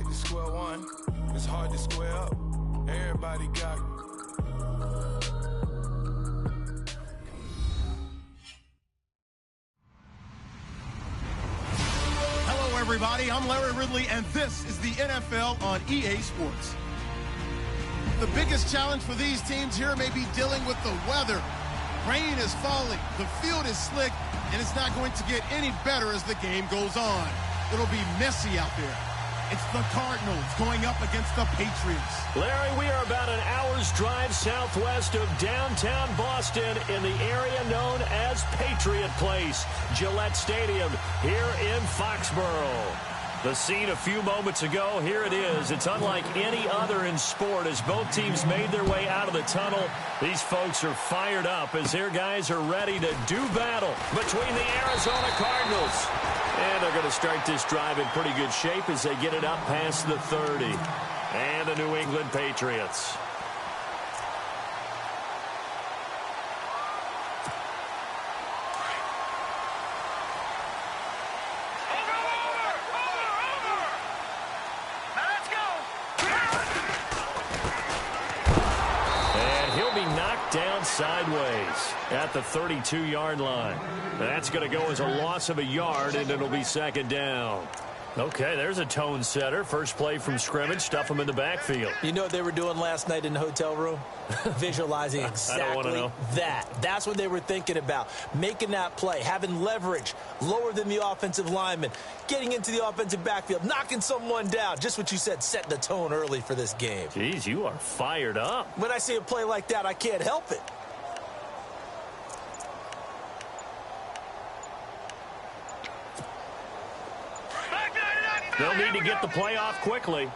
to square one. It's hard to square up. Everybody got it. Hello, everybody. I'm Larry Ridley, and this is the NFL on EA Sports. The biggest challenge for these teams here may be dealing with the weather. Rain is falling, the field is slick, and it's not going to get any better as the game goes on. It'll be messy out there. It's the Cardinals going up against the Patriots. Larry, we are about an hour's drive southwest of downtown Boston in the area known as Patriot Place, Gillette Stadium here in Foxborough. The scene a few moments ago, here it is. It's unlike any other in sport as both teams made their way out of the tunnel. These folks are fired up as their guys are ready to do battle between the Arizona Cardinals. And they're going to start this drive in pretty good shape as they get it up past the 30. And the New England Patriots. Down sideways at the 32-yard line. That's going to go as a loss of a yard, and it'll be second down. Okay, there's a tone setter. First play from scrimmage. Stuff them in the backfield. You know what they were doing last night in the hotel room? Visualizing exactly that. That's what they were thinking about. Making that play, having leverage, lower than the offensive lineman, getting into the offensive backfield, knocking someone down. Just what you said, setting the tone early for this game. Jeez, you are fired up. When I see a play like that, I can't help it. They'll need to get the play off quickly.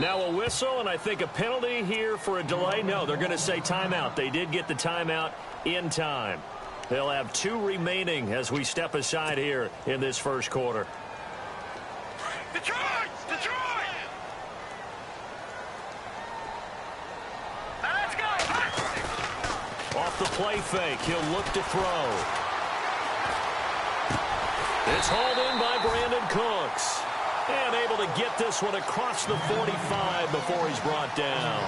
Now a whistle, and I think a penalty here for a delay. No, they're going to say timeout. They did get the timeout in time. They'll have 2 remaining as we step aside here in this first quarter. Detroit! Detroit! Let's go! Off the play fake, he'll look to throw. It's hauled in by Brandon Cooks. And able to get this one across the 45 before he's brought down.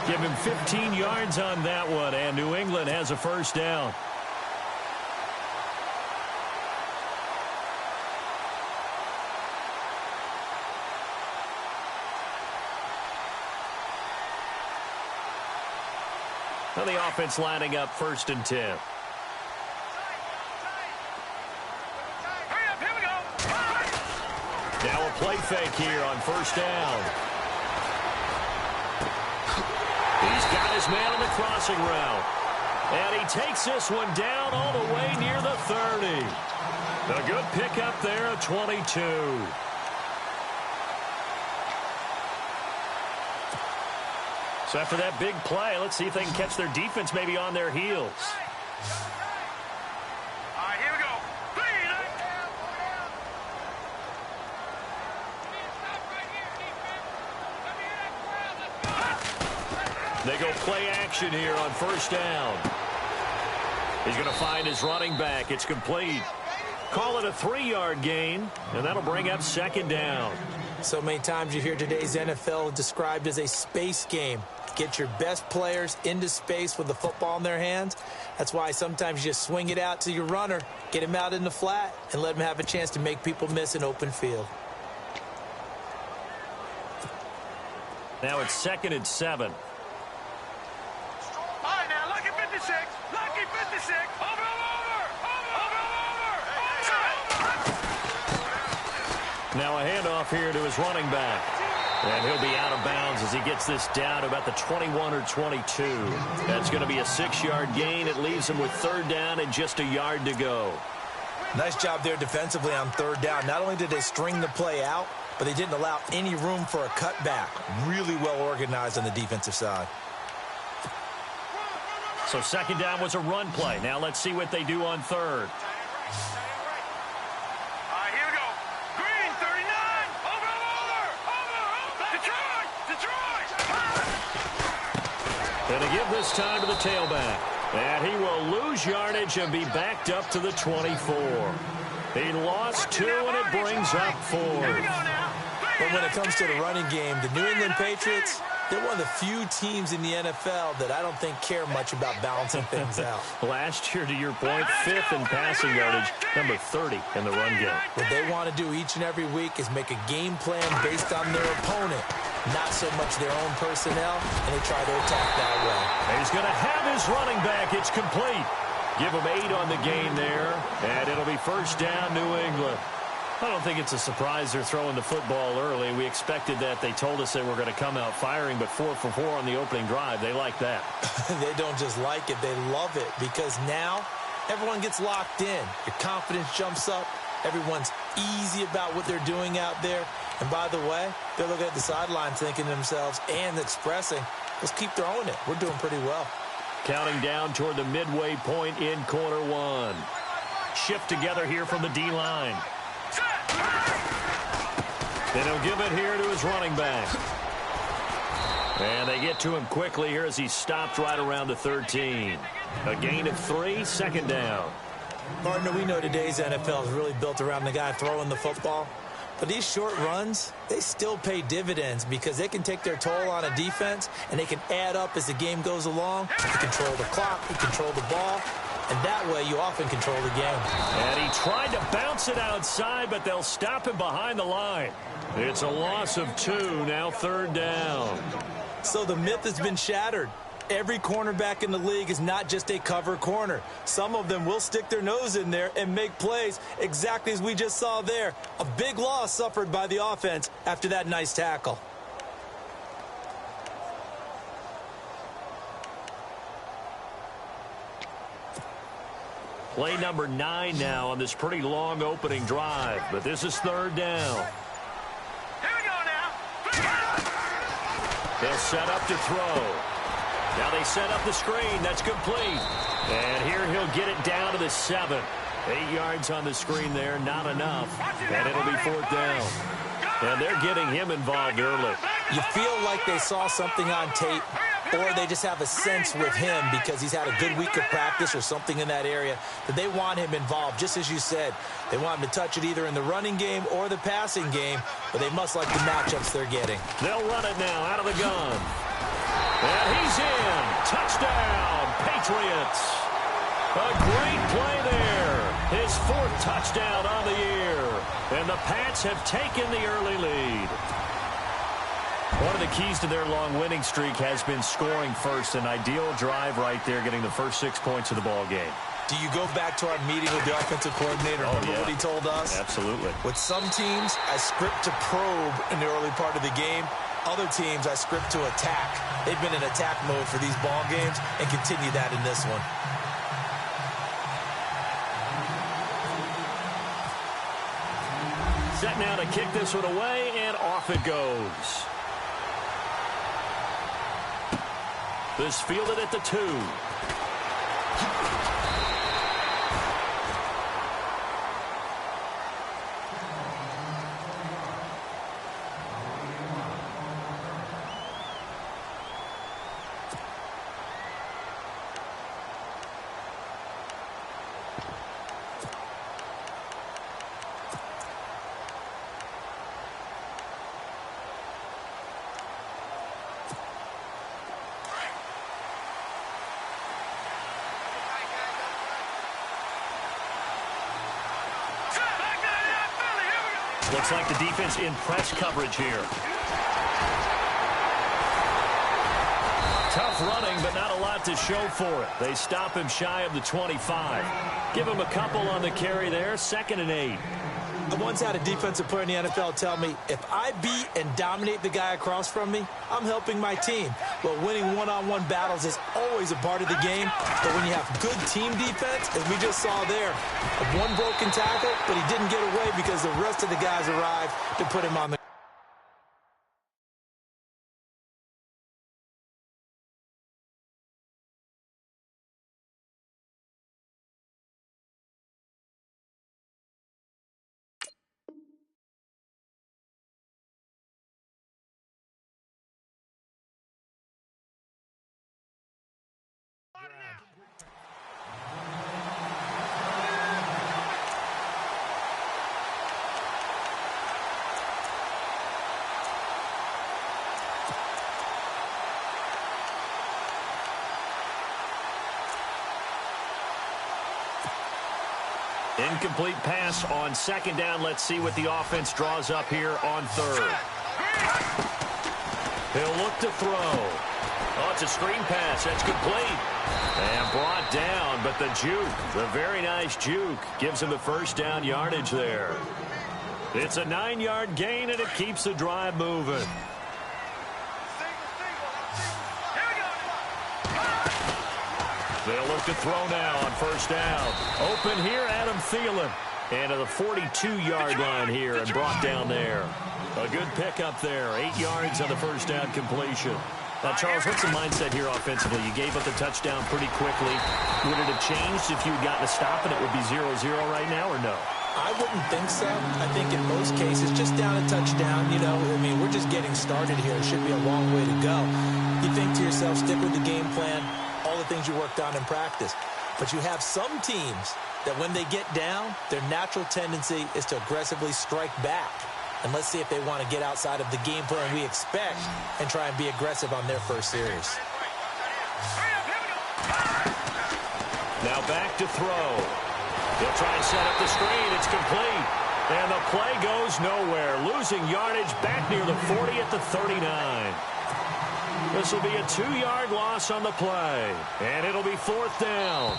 Give him 15 yards on that one, and New England has a first down. Now the offense lining up 1st and 10. Now a play fake here on first down. He's got his man on the crossing route. And he takes this one down all the way near the 30. A good pickup there at 22. So after that big play, let's see if they can catch their defense maybe on their heels. They go play action here on first down. He's going to find his running back. It's complete. Call it a 3-yard gain, and that'll bring up second down. So many times you hear today's NFL described as a space game. Get your best players into space with the football in their hands. That's why sometimes you just swing it out to your runner, get him out in the flat, and let him have a chance to make people miss an open field. Now it's 2nd and 7. Lucky 56. Over. Now a handoff here to his running back. And he'll be out of bounds as he gets this down to about the 21 or 22. That's going to be a 6-yard gain. It leaves him with 3rd down and just a yard to go. Nice job there defensively on 3rd down. Not only did they string the play out, but they didn't allow any room for a cutback. Really well organized on the defensive side. So 2nd down was a run play. Now let's see what they do on 3rd. Here we go. Green, 39. Over. Detroit. And to give this time to the tailback. And he will lose yardage and be backed up to the 24. He lost 2, and it brings up 4. But when it comes to the running game, the New England Patriots, they're one of the few teams in the NFL that I don't think care much about balancing things out. Last year, to your point, 5th in passing yardage, number 30 in the run game. What they want to do each and every week is make a game plan based on their opponent, not so much their own personnel, and they try to attack that way. He's going to have his running back. It's complete. Give him 8 on the game there, and it'll be first down, New England. I don't think it's a surprise they're throwing the football early. We expected that. They told us they were going to come out firing, but 4 for 4 on the opening drive. They like that. They don't just like it. They love it because now everyone gets locked in. Your confidence jumps up. Everyone's easy about what they're doing out there. And by the way, they're looking at the sidelines thinking to themselves and expressing, let's keep throwing it. We're doing pretty well. Counting down toward the midway point in quarter 1. Shift together here from the D-line. Then he'll give it here to his running back. And they get to him quickly here as he stopped right around the 13. A gain of 3, second down. Partner, we know today's NFL is really built around the guy throwing the football. But these short runs, they still pay dividends because they can take their toll on a defense and they can add up as the game goes along. You control the clock, you control the ball, and that way you often control the game. And he tried to bounce it outside, but they'll stop him behind the line. It's a loss of 2, now third down. So the myth has been shattered. Every cornerback in the league is not just a cover corner. Some of them will stick their nose in there and make plays exactly as we just saw there. A big loss suffered by the offense after that nice tackle. Play number 9 now on this pretty long opening drive, but this is third down. Here we go now. They'll set up to throw. Now they set up the screen. That's complete. And here he'll get it down to the 7. 8 yards on the screen there, not enough. And it'll be fourth down. And they're getting him involved early. You feel like they saw something on tape, or they just have a sense with him because he's had a good week of practice or something in that area that they want him involved. Just as you said, they want him to touch it either in the running game or the passing game, but they must like the matchups they're getting. They'll run it now out of the gun. And he's in. Touchdown, Patriots. A great play there. His 4th touchdown on the year. And the Pats have taken the early lead. One of the keys to their long winning streak has been scoring first. An ideal drive right there, getting the first 6 points of the ball game. Do you go back to our meeting with the offensive coordinator? Remember what he told us? Absolutely. With some teams, I script to probe in the early part of the game. Other teams, I script to attack. They've been in attack mode for these ball games and continue that in this one. Set now to kick this one away, and off it goes. This fielded at the 2. Looks like the defense in press coverage here. Tough running, but not a lot to show for it. They stop him shy of the 25. Give him a couple on the carry there, 2nd and 8. I once had a defensive player in the NFL tell me, if I beat and dominate the guy across from me, I'm helping my team. Well, winning one-on-one battles is always a part of the game, but when you have good team defense, as we just saw there, one broken tackle, but he didn't get away because the rest of the guys arrived to put him on the Incomplete pass on second down. Let's see what the offense draws up here on third. He'll look to throw. Oh, it's a screen pass. That's complete. And brought down, but the juke, the very nice juke, gives him the first down yardage there. It's a 9-yard gain, and it keeps the drive moving. They'll look to throw now on first down. Open here, Adam Thielen. And to the 42-yard line here and brought down there. A good pickup there. 8 yards on the first down completion. Now, Charles, what's the mindset here offensively? You gave up the touchdown pretty quickly. Would it have changed if you had gotten a stop and it would be 0-0 right now, or no? I wouldn't think so. I think in most cases, just down a touchdown, you know, I mean, we're just getting started here. It should be a long way to go. You think to yourself, stick with the game plan, all the things you worked on in practice. But you have some teams that when they get down, their natural tendency is to aggressively strike back. And let's see if they want to get outside of the game plan we expect and try and be aggressive on their first series. Now back to throw. He'll try and set up the screen. It's complete. And the play goes nowhere. Losing yardage back near the 40 at the 39. This will be a 2-yard loss on the play. And it'll be 4th down.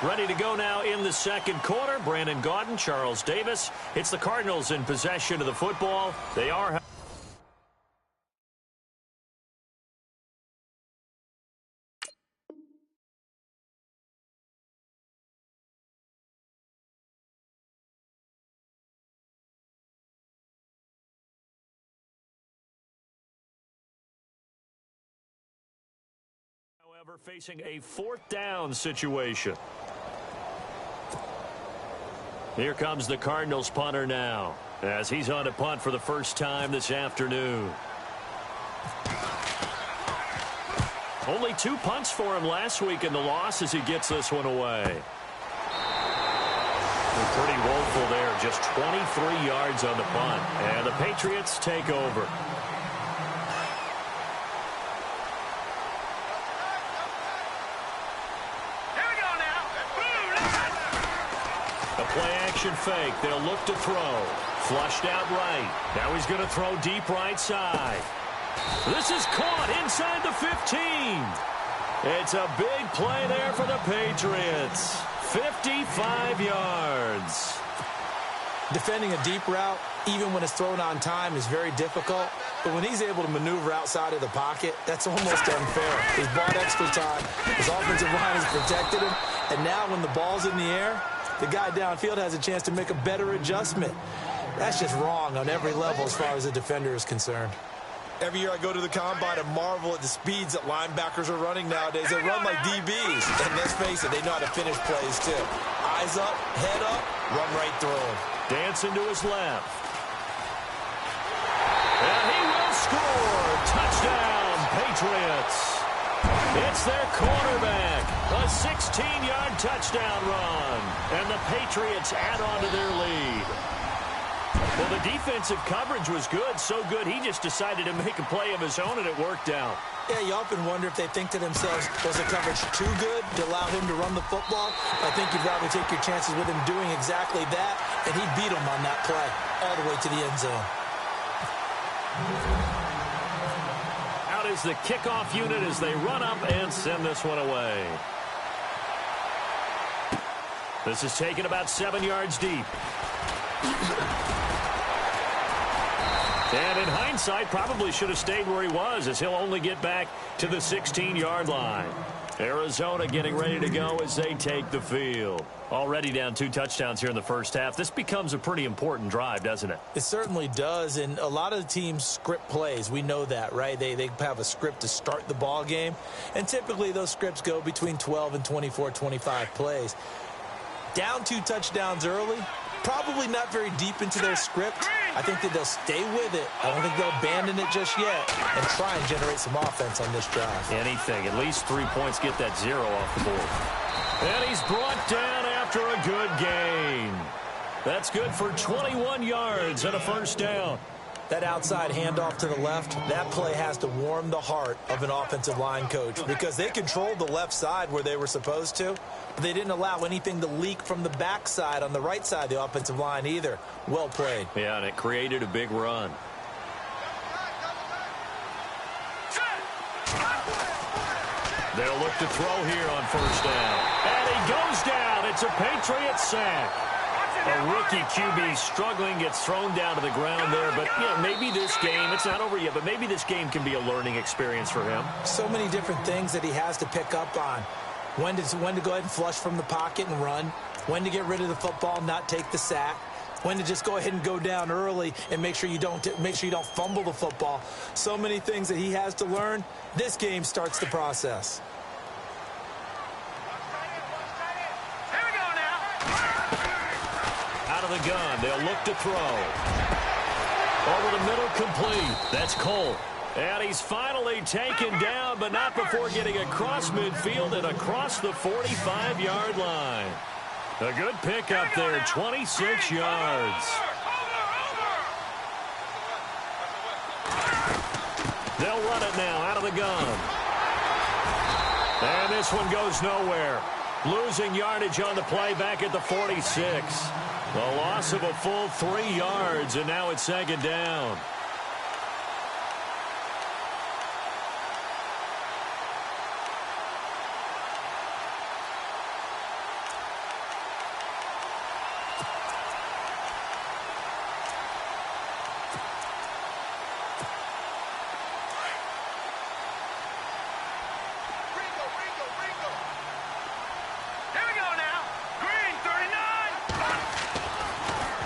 Ready to go now in the second quarter. Brandon Gaudin, Charles Davis. It's the Cardinals in possession of the football. They are... However, facing a 4th down situation. Here comes the Cardinals punter now, as he's on to punt for the first time this afternoon. Only 2 punts for him last week in the loss as he gets this one away. They're pretty woeful there, just 23 yards on the punt, and the Patriots take over. Play-action fake. They'll look to throw. Flushed out right. Now he's going to throw deep right side. This is caught inside the 15. It's a big play there for the Patriots. 55 yards. Defending a deep route, even when it's thrown on time, is very difficult. But when he's able to maneuver outside of the pocket, that's almost unfair. He's bought extra time. His offensive line has protected him. And now when the ball's in the air, the guy downfield has a chance to make a better adjustment. That's just wrong on every level as far as the defender is concerned. Every year I go to the combine and marvel at the speeds that linebackers are running nowadays. They run like DBs. And let's face it, they know how to finish plays too. Eyes up, head up, run right through them. Dancing to his left. And he will score. Touchdown, Patriots. It's their quarterback. A 16-yard touchdown run. And the Patriots add on to their lead. Well, the defensive coverage was good, so good he just decided to make a play of his own, and it worked out. Yeah, you often wonder if they think to themselves, was the coverage too good to allow him to run the football? I think you'd rather take your chances with him doing exactly that, and he beat him on that play all the way to the end zone. Out is the kickoff unit as they run up and send this one away. This is taken about 7 yards deep. And in hindsight, probably should have stayed where he was, as he'll only get back to the 16-yard line. Arizona getting ready to go as they take the field. Already down 2 touchdowns here in the first half. This becomes a pretty important drive, doesn't it? It certainly does, and a lot of the teams script plays. We know that, right? They have a script to start the ball game, and typically those scripts go between 12 and 24, 25 plays. Down 2 touchdowns early, probably not very deep into their script. I think that they'll stay with it. I don't think they'll abandon it just yet and try and generate some offense on this drive. Anything. At least 3 points, get that 0 off the board. And he's brought down after a good gain. That's good for 21 yards and a first down. That outside handoff to the left, that play has to warm the heart of an offensive line coach because they controlled the left side where they were supposed to, but they didn't allow anything to leak from the backside on the right side of the offensive line either. Well played. Yeah, and it created a big run. They'll look to throw here on first down. And he goes down. It's a Patriot sack. A rookie QB struggling, gets thrown down to the ground there. But, you know, maybe this game, it's not over yet, but maybe this game can be a learning experience for him. So many different things that he has to pick up on. When to go ahead and flush from the pocket and run. When to get rid of the football, not take the sack. When to just go ahead and go down early and make sure you don't fumble the football. So many things that he has to learn. This game starts the process. Out of the gun, they'll look to throw. Over the middle, complete. That's Cole. And he's finally taken down, but not before getting across midfield and across the 45-yard line. A good pickup there, 26 yards. They'll run it now out of the gun. And this one goes nowhere. Losing yardage on the play back at the 46. The loss of a full 3 yards, and now it's second down.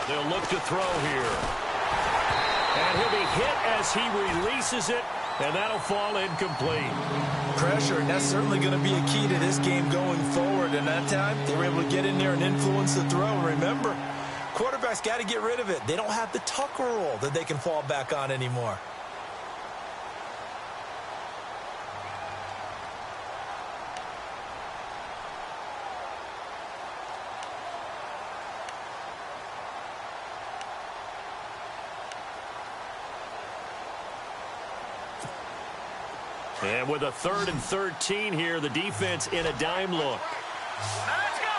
They'll look to throw here. And he'll be hit as he releases it, and that'll fall incomplete. Pressure, and that's certainly going to be a key to this game going forward. And that time, they were able to get in there and influence the throw. Remember, quarterbacks got to get rid of it. They don't have the Tucker roll that they can fall back on anymore. And with a 3rd and 13 here, the defense in a dime look. Let's go.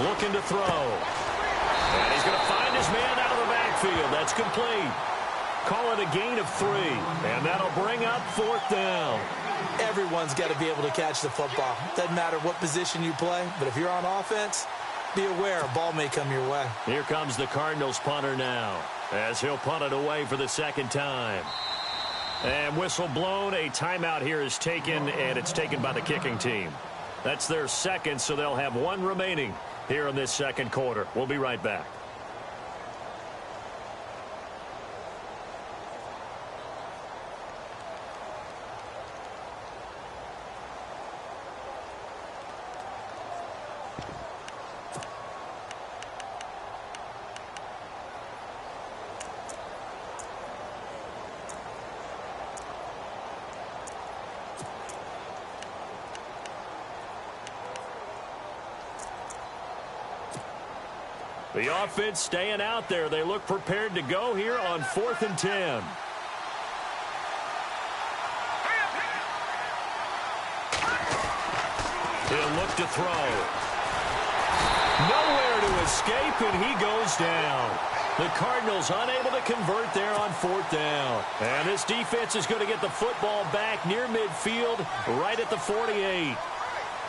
Looking to throw. And he's going to find his man out of the backfield. That's complete. Call it a gain of 3. And that'll bring up 4th down. Everyone's got to be able to catch the football. Doesn't matter what position you play, but if you're on offense, be aware a ball may come your way. Here comes the Cardinals punter now, as he'll punt it away for the 2nd time. And whistle blown, a timeout here is taken, and it's taken by the kicking team. That's their 2nd, so they'll have 1 remaining here in this 2nd quarter. We'll be right back. The offense staying out there. They look prepared to go here on 4th and 10. He'll look to throw. Nowhere to escape, and he goes down. The Cardinals unable to convert there on 4th down. And this defense is going to get the football back near midfield, right at the 48.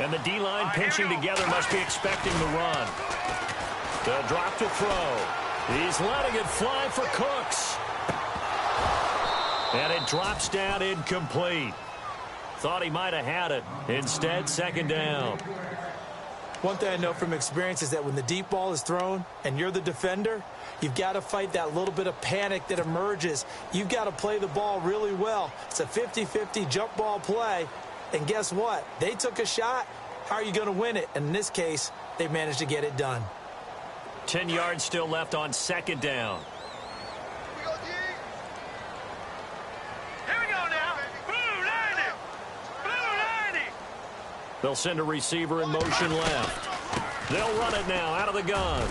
And the D-line pinching together must be expecting the run. They'll drop to throw. He's letting it fly for Cooks. And it drops down incomplete. Thought he might have had it. Instead, 2nd down. One thing I know from experience is that when the deep ball is thrown and you're the defender, you've got to fight that little bit of panic that emerges. You've got to play the ball really well. It's a 50-50 jump ball play. And guess what? They took a shot. How are you going to win it? And in this case, they managed to get it done. 10 yards still left on 2nd down. Here we go now. Blue 90. Blue 90. They'll send a receiver in motion left. They'll run it now out of the gun.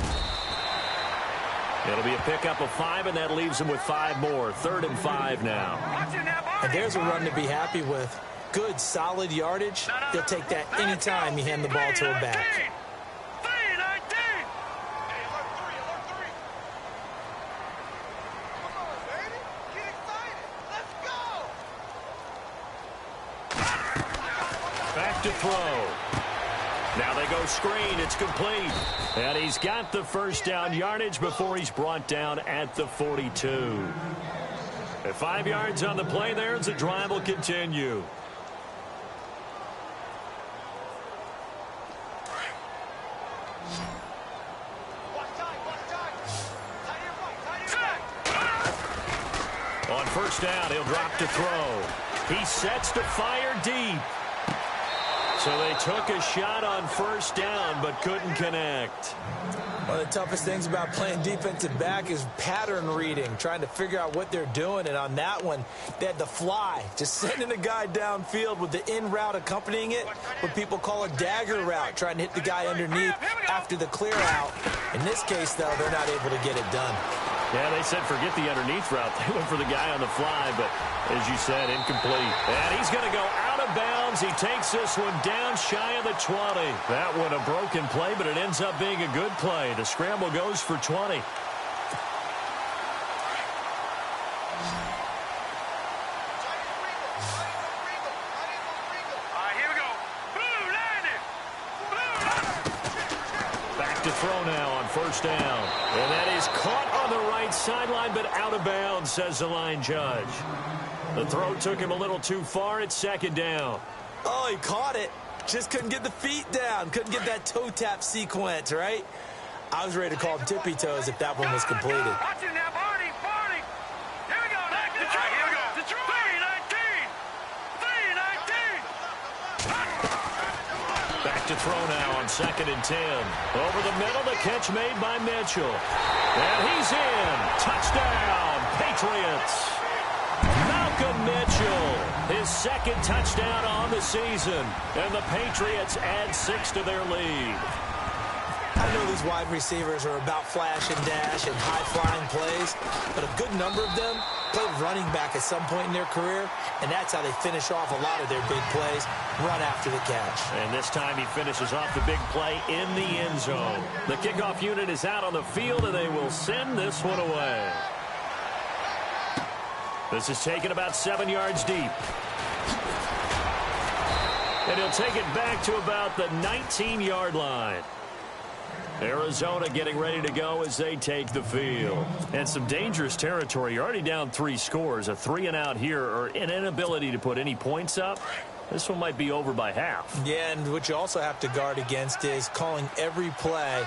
It'll be a pickup of 5, and that leaves them with 5 more. 3rd and 5 now. And there's a run to be happy with. Good, solid yardage. They'll take that anytime you hand the ball to a back. Back to throw. Now they go screen. It's complete. And he's got the first down yardage before he's brought down at the 42. At 5 yards on the play there, as the drive will continue. On first down, he'll drop to throw. He sets to fire deep. So they took a shot on first down, but couldn't connect. One of the toughest things about playing defensive back is pattern reading, trying to figure out what they're doing. And on that one, they had the fly, just sending a guy downfield with the in route accompanying it, what people call a dagger route, trying to hit the guy underneath after the clear out. In this case, though, they're not able to get it done. Yeah, they said forget the underneath route. They went for the guy on the fly, but as you said, incomplete. And he's going to go out of bounds. He takes this one down shy of the 20. That one a broken play, but it ends up being a good play. The scramble goes for 20. To throw now on first down. And that is caught on the right sideline, but out of bounds, says the line judge. The throw took him a little too far. It's 2nd down. Oh, he caught it. Just couldn't get the feet down. Couldn't get that toe tap sequence, right? I was ready to call him tippy toes if that one was completed. Watch it now, Barney. Here we go. Here we go. Detroit. 3-19. Back to throw now on 2nd and 10. Over the middle, the catch made by Mitchell. And he's in. Touchdown, Patriots. Malcolm Mitchell, his 2nd touchdown on the season. And the Patriots add 6 to their lead. I know these wide receivers are about flash and dash and high-flying plays, but a good number of them played running back at some point in their career, and that's how they finish off a lot of their big plays, run after the catch. And this time he finishes off the big play in the end zone. The kickoff unit is out on the field, and they will send this one away. This is taken about 7 yards deep. And he'll take it back to about the 19-yard line. Arizona getting ready to go as they take the field. And some dangerous territory. You're already down 3 scores. A 3-and-out here, or an inability to put any points up. This one might be over by half. Yeah, and what you also have to guard against is calling every play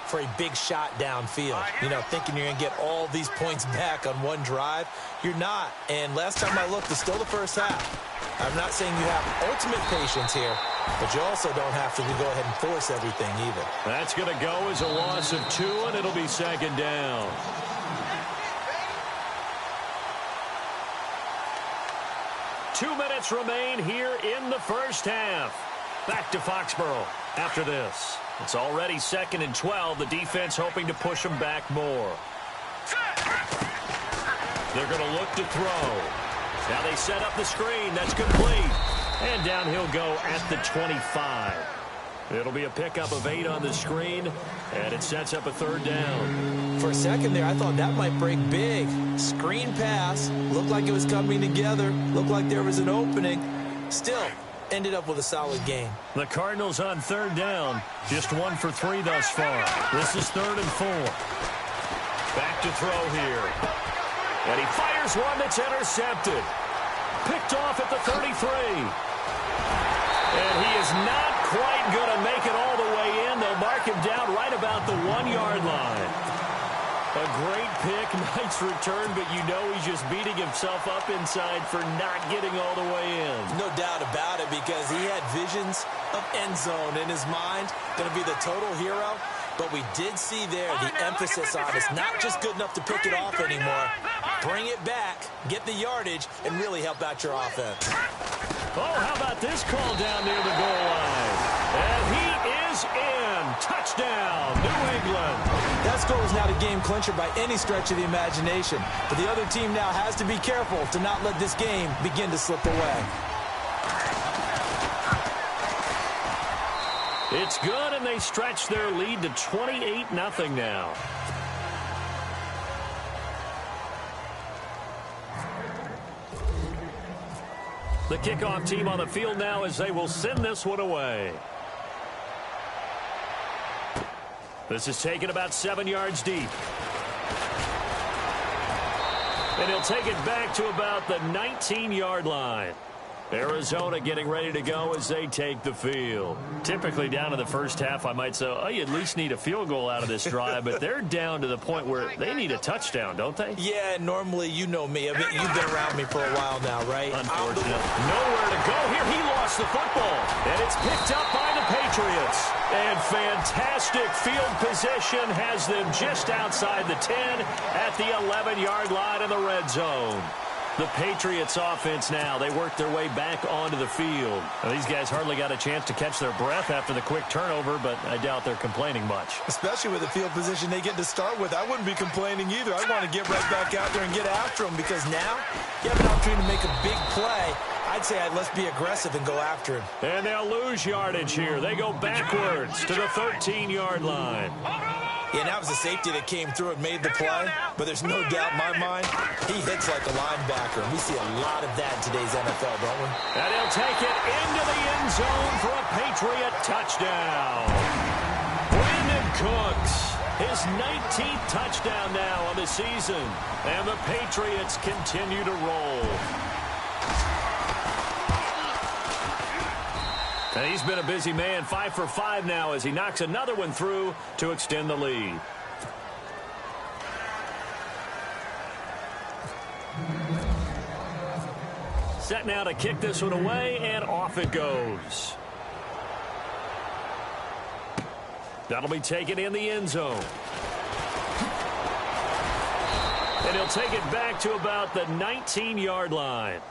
for a big shot downfield. You know, thinking you're going to get all these points back on one drive. You're not. And last time I looked, it's still the first half. I'm not saying you have ultimate patience here, but you also don't have to go ahead and force everything either. That's going to go as a loss of 2, and it'll be 2nd down. Two minutes remain here in the first half. Back to Foxborough after this. It's already 2nd and 12. The defense hoping to push them back more. They're going to look to throw. Now they set up the screen. That's complete. And down he'll go at the 25. It'll be a pickup of 8 on the screen, and it sets up a 3rd down. For a second there, I thought that might break big. Screen pass. Looked like it was coming together. Looked like there was an opening. Still, ended up with a solid game. The Cardinals on 3rd down. Just 1 for 3 thus far. This is 3rd and 4. Back to throw here. And he fires one that's intercepted. Picked off at the 33. And he is not quite going to make it all the way in. They'll mark him down right about the 1-yard line. A great pick, nice return, but you know he's just beating himself up inside for not getting all the way in. No doubt about it, because he had visions of end zone in his mind. Going to be the total hero. But we did see there the emphasis on it's not just good enough to pick it off anymore. Bring it back, get the yardage, and really help out your offense. Oh, how about this call down near the goal line? And he is in. Touchdown, New England. That score was not a game clincher by any stretch of the imagination. But the other team now has to be careful to not let this game begin to slip away. It's good, and they stretch their lead to 28-0 now. The kickoff team on the field now as they will send this one away. This is taken about 7 yards deep. And he'll take it back to about the 19-yard line. Arizona getting ready to go as they take the field. Typically down in the first half, I might say, oh, you at least need a field goal out of this drive, but they're down to the point where they need a touchdown, don't they? Yeah, normally, you know me. I mean, you've been around me for a while now, right? Unfortunately. Nowhere to go here. He lost the football, and it's picked up by the Patriots. And fantastic field position has them just outside the 10 at the 11-yard line in the red zone. The Patriots offense now, they work their way back onto the field. Now, these guys hardly got a chance to catch their breath after the quick turnover, but I doubt they're complaining much. Especially with the field position they get to start with. I wouldn't be complaining either. I want to get right back out there and get after them because now you have an opportunity to make a big play. I'd say let's be aggressive and go after him. And they'll lose yardage here. They go backwards to the 13-yard line. Yeah, that was a safety that came through and made the play, but there's no doubt in my mind he hits like a linebacker, and we see a lot of that in today's NFL, don't we? And he'll take it into the end zone for a Patriot touchdown. Brandon Cooks, his 19th touchdown now on the season, and the Patriots continue to roll. And he's been a busy man, 5 for 5 now as he knocks another one through to extend the lead. Set now to kick this one away, and off it goes. That'll be taken in the end zone. And he'll take it back to about the 19-yard line.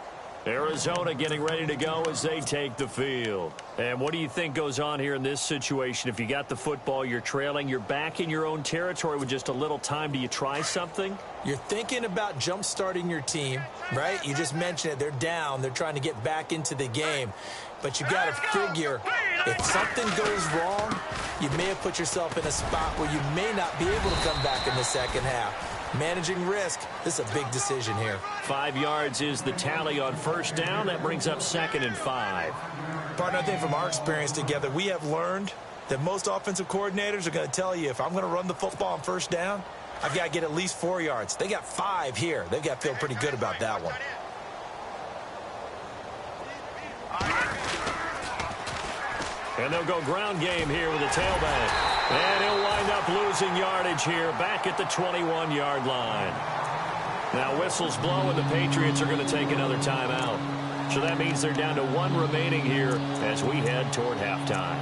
Arizona getting ready to go as they take the field. And what do you think goes on here in this situation? If you got the football, you're trailing, you're back in your own territory with just a little time. Do you try something? You're thinking about jump-starting your team, right? You just mentioned it. They're down. They're trying to get back into the game. But you got to figure if something goes wrong, you may have put yourself in a spot where you may not be able to come back in the second half. Managing risk, this is a big decision here. 5 yards is the tally on first down. That brings up 2nd and 5. Partner, I think from our experience together, we have learned that most offensive coordinators are going to tell you if I'm going to run the football on first down, I've got to get at least 4 yards. They got 5 here. They've got to feel pretty good about that one. And they'll go ground game here with a tailback. And he'll wind up losing yardage here back at the 21-yard line. Now whistles blow and the Patriots are going to take another timeout. So that means they're down to 1 remaining here as we head toward halftime.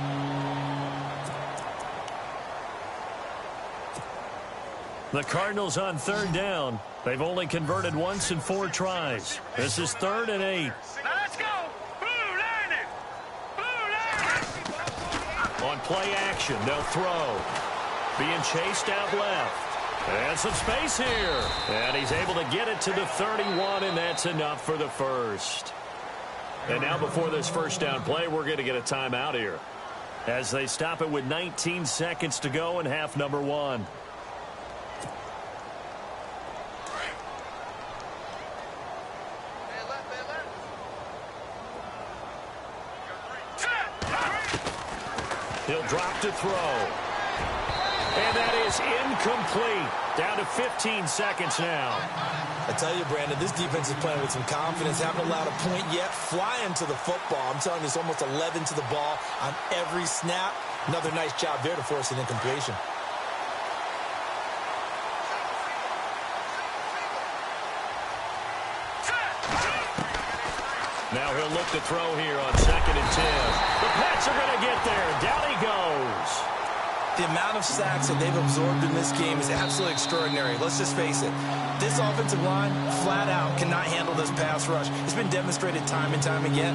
The Cardinals on 3rd down. They've only converted once in 4 tries. This is 3rd and 8. Now let's go. Blue line it. Blue line it. On play action, they'll throw. Being chased out left. And some space here. And he's able to get it to the 31, and that's enough for the first. And now before this first down play, we're going to get a timeout here as they stop it with 19 seconds to go in half number 1. He'll drop to throw. And that is incomplete. Down to 15 seconds now. I tell you, Brandon, this defense is playing with some confidence. Haven't allowed a point yet. Flying to the football. I'm telling you, it's almost 11 to the ball on every snap. Another nice job there to force an incompletion. Now he'll look to throw here on 2nd and 10. The Pats are going to get there. Down he goes. The amount of sacks that they've absorbed in this game is absolutely extraordinary. Let's just face it. This offensive line, flat out, cannot handle this pass rush. It's been demonstrated time and time again.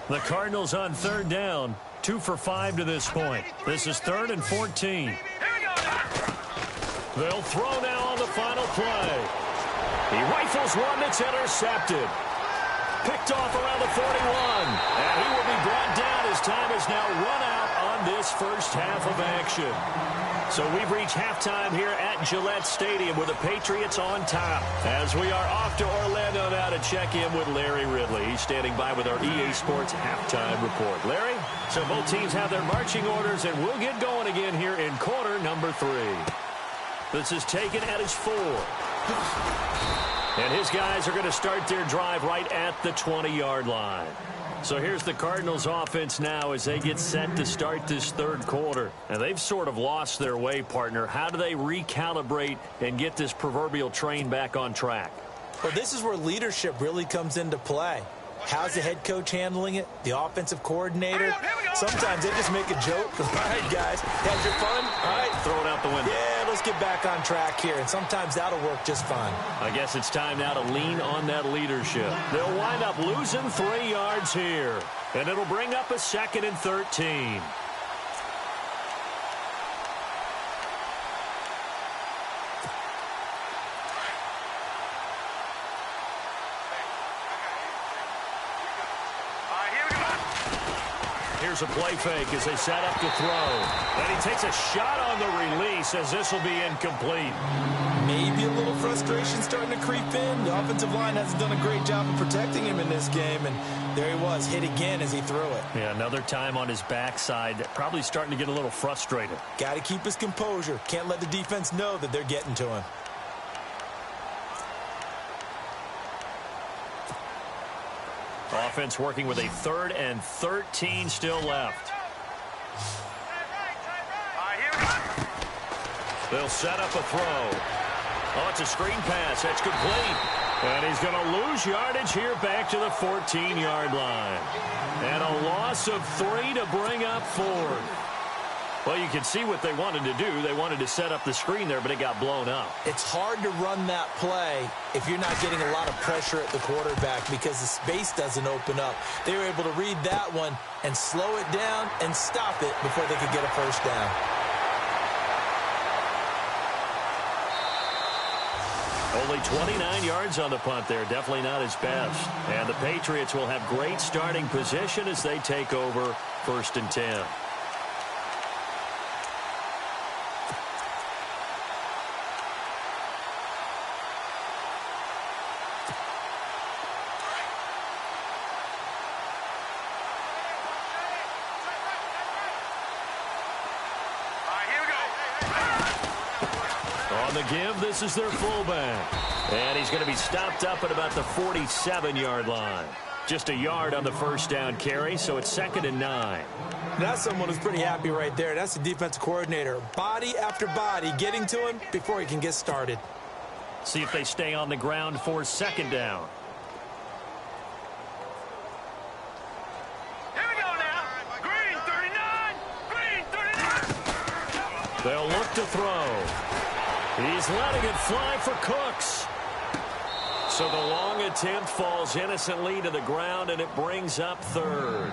The Cardinals on third down, 2 for 5 to this point. This is 3rd and 14. They'll throw now on the final play. He rifles one that's intercepted. Picked off around the 41. And he will be brought down as time is now run out on this first half of action. So we've reached halftime here at Gillette Stadium with the Patriots on top. As we are off to Orlando now to check in with Larry Ridley. He's standing by with our EA Sports halftime report. Larry, so both teams have their marching orders, and we'll get going again here in quarter number 3. This is taken at his 4. And his guys are going to start their drive right at the 20-yard line. So here's the Cardinals offense now as they get set to start this third quarter. And they've sort of lost their way, partner. How do they recalibrate and get this proverbial train back on track? Well, this is where leadership really comes into play. How's the head coach handling it? The offensive coordinator? Sometimes they just make a joke. All right, guys, had your fun? All right, throw it out the window. Yeah, let's get back on track here. And sometimes that'll work just fine. I guess it's time now to lean on that leadership. They'll wind up losing 3 yards here. And it'll bring up a 2nd and 13. Here's a play fake as they set up to throw. And he takes a shot on the release as this will be incomplete. Maybe a little frustration starting to creep in. The offensive line hasn't done a great job of protecting him in this game. And there he was, hit again as he threw it. Yeah, another time on his backside. Probably starting to get a little frustrated. Got to keep his composure. Can't let the defense know that they're getting to him. Offense working with a 3rd and 13 still left. They'll set up a throw. Oh, it's a screen pass. That's complete. And he's going to lose yardage here back to the 14-yard line. And a loss of 3 to bring up 4th. Well, you can see what they wanted to do. They wanted to set up the screen there, but it got blown up. It's hard to run that play if you're not getting a lot of pressure at the quarterback because the space doesn't open up. They were able to read that one and slow it down and stop it before they could get a first down. Only 29 yards on the punt there. Definitely not his best. And the Patriots will have great starting position as they take over 1st and 10. On the give, this is their fullback. And he's going to be stopped up at about the 47-yard line. Just a yard on the first down carry, so it's 2nd and 9. That's someone who's pretty happy right there. That's the defensive coordinator. Body after body getting to him before he can get started. See if they stay on the ground for 2nd down. Here we go now. Green 39. Green 39. They'll look to throw. He's letting it fly for Cooks. So the long attempt falls innocently to the ground, and it brings up 3rd.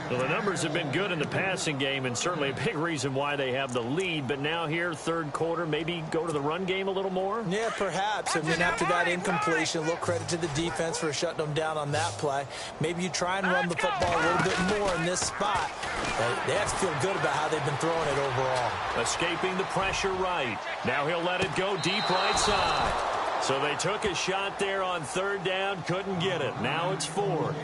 Well, the numbers have been good in the passing game, and certainly a big reason why they have the lead. But now here, third quarter, maybe go to the run game a little more? Yeah, perhaps. I mean, after that incompletion, a little credit to the defense for shutting them down on that play. Maybe you try and run the football a little bit more in this spot. But they have to feel good about how they've been throwing it overall. Escaping the pressure right. Now he'll let it go deep right side. So they took a shot there on 3rd down, couldn't get it. Now it's 4th.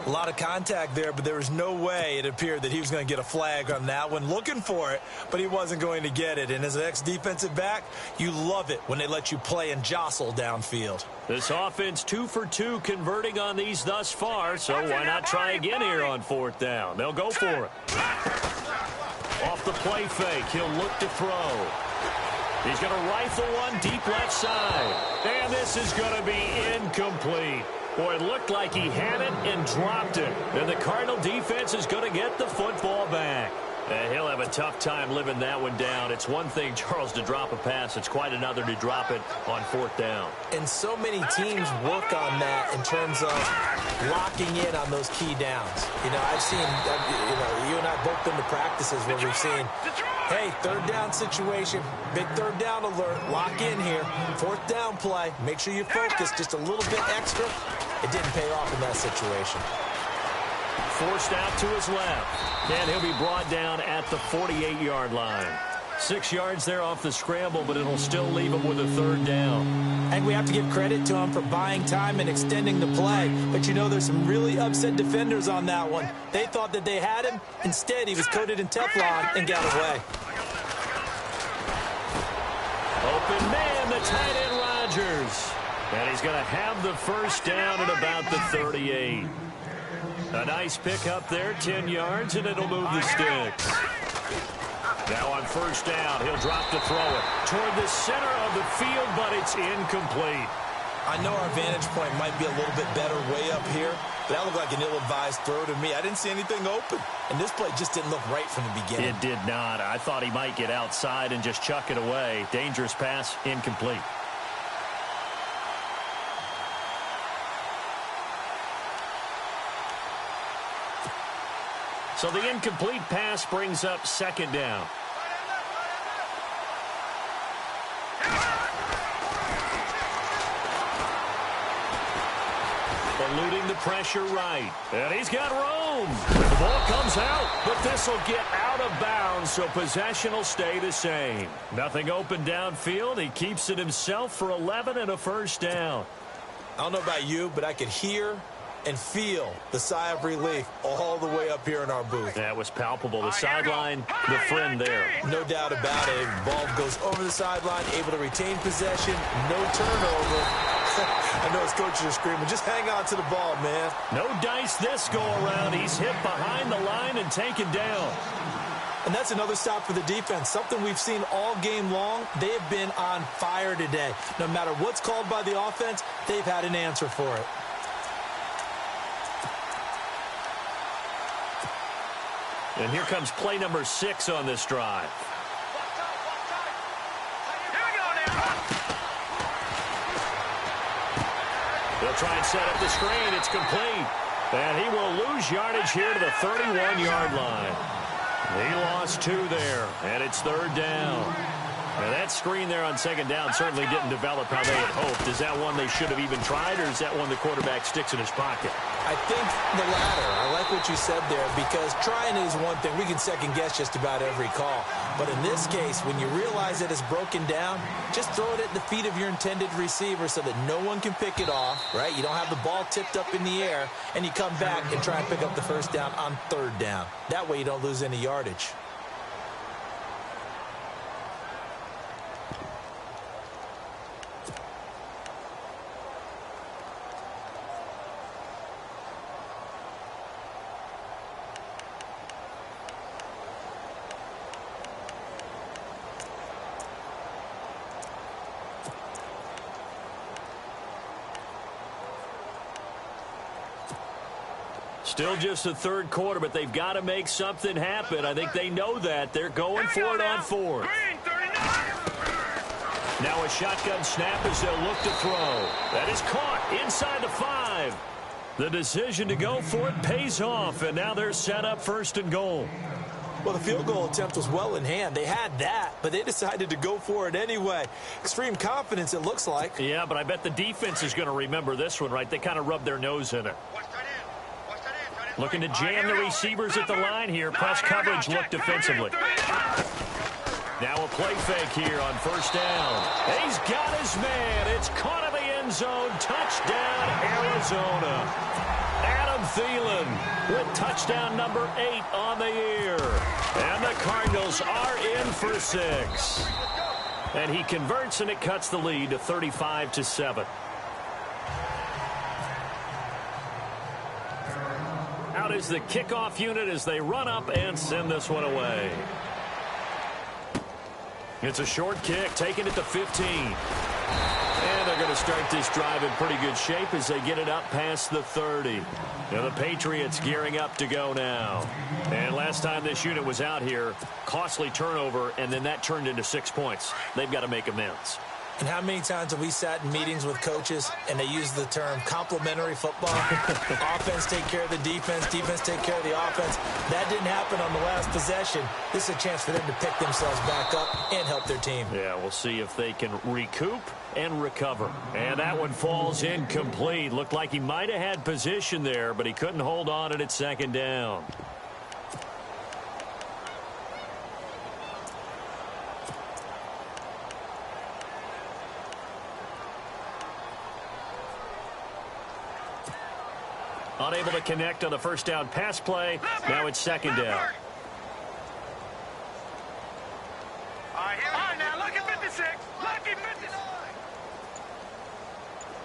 A lot of contact there, but there was no way it appeared that he was going to get a flag on that one. Looking for it, but he wasn't going to get it. And as an ex-defensive back, you love it when they let you play and jostle downfield. This offense 2 for 2 converting on these thus far, so why not try again here on 4th down? They'll go for it. Off the play fake, he'll look to throw. He's going to rifle one deep left side. And this is going to be incomplete. Boy, it looked like he had it and dropped it. And the Cardinal defense is going to get the football back. And he'll have a tough time living that one down. It's one thing, Charles, to drop a pass. It's quite another to drop it on 4th down. And so many teams work on that in terms of locking in on those key downs. You know, I've seen, you and I both been to practices where we've seen, hey, 3rd down situation, big 3rd down alert, lock in here, 4th down play, make sure you focus just a little bit extra. It didn't pay off in that situation. Forced out to his left, and he'll be brought down at the 48-yard line. 6 yards there off the scramble, but it'll still leave him with a 3rd down. And we have to give credit to him for buying time and extending the play. But, you know, there's some really upset defenders on that one. They thought that they had him. Instead, he was coated in Teflon and got away. Open man, the tight end Rodgers. And he's going to have the 1st down at about the 38. A nice pick up there, 10 yards, and it'll move the sticks. Now on 1st down, he'll drop to throw it toward the center of the field, but it's incomplete. I know our vantage point might be a little bit better way up here, but that looked like an ill-advised throw to me. I didn't see anything open, and this play just didn't look right from the beginning. It did not. I thought he might get outside and just chuck it away. Dangerous pass, incomplete. So the incomplete pass brings up 2nd down. Eluding the pressure right. And he's got room. The ball comes out, but this will get out of bounds, so possession will stay the same. Nothing open downfield. He keeps it himself for 11 and a 1st down. I don't know about you, but I could hear and feel the sigh of relief all the way up here in our booth. That was palpable. The sideline, the friend there. No doubt about it. Ball goes over the sideline, able to retain possession, no turnover. I know his coaches are screaming, just hang on to the ball, man. No dice this go-around. He's hit behind the line and taken down. And that's another stop for the defense, something we've seen all game long. They have been on fire today. No matter what's called by the offense, they've had an answer for it. And here comes play number 6 on this drive. They'll try and set up the screen. It's complete. And he will lose yardage here to the 31-yard line. He lost 2 there, and it's 3rd down. Now that screen there on 2nd down certainly didn't develop how they had hoped. Is that one they should have even tried, or is that one the quarterback sticks in his pocket? I think the latter. I like what you said there, because trying is one thing. We can second-guess just about every call. But in this case, when you realize that it's broken down, just throw it at the feet of your intended receiver so that no one can pick it off, right? You don't have the ball tipped up in the air, and you come back and try and pick up the 1st down on 3rd down. That way you don't lose any yardage. Still just the 3rd quarter, but they've got to make something happen. I think they know that. They're going for it on 4th. Now a shotgun snap as they'll look to throw. That is caught inside the 5. The decision to go for it pays off, and now they're set up 1st and goal. Well, the field goal attempt was well in hand. They had that, but they decided to go for it anyway. Extreme confidence, it looks like. Yeah, but I bet the defense is going to remember this one, right? They kind of rubbed their nose in it. Looking to jam the receivers at the line here. Press coverage look defensively. Now a play fake here on 1st down. And he's got his man. It's caught in the end zone. Touchdown, Arizona. Adam Thielen with touchdown number 8 on the year. And the Cardinals are in for 6. And he converts, and it cuts the lead to 35-7. Out is the kickoff unit as they run up and send this one away. It's a short kick, taking it to 15. And they're going to start this drive in pretty good shape as they get it up past the 30. Now the Patriots gearing up to go now. And last time this unit was out here, costly turnover, and then that turned into 6 points. They've got to make amends. And how many times have we sat in meetings with coaches and they use the term complementary football? Offense take care of the defense, defense take care of the offense. That didn't happen on the last possession. This is a chance for them to pick themselves back up and help their team. Yeah, we'll see if they can recoup and recover. And that one falls incomplete. Looked like he might have had position there, but he couldn't hold on at its second down. Unable to connect on the first down pass play. Now it's second down. All right, now, look at 56. Lucky 59.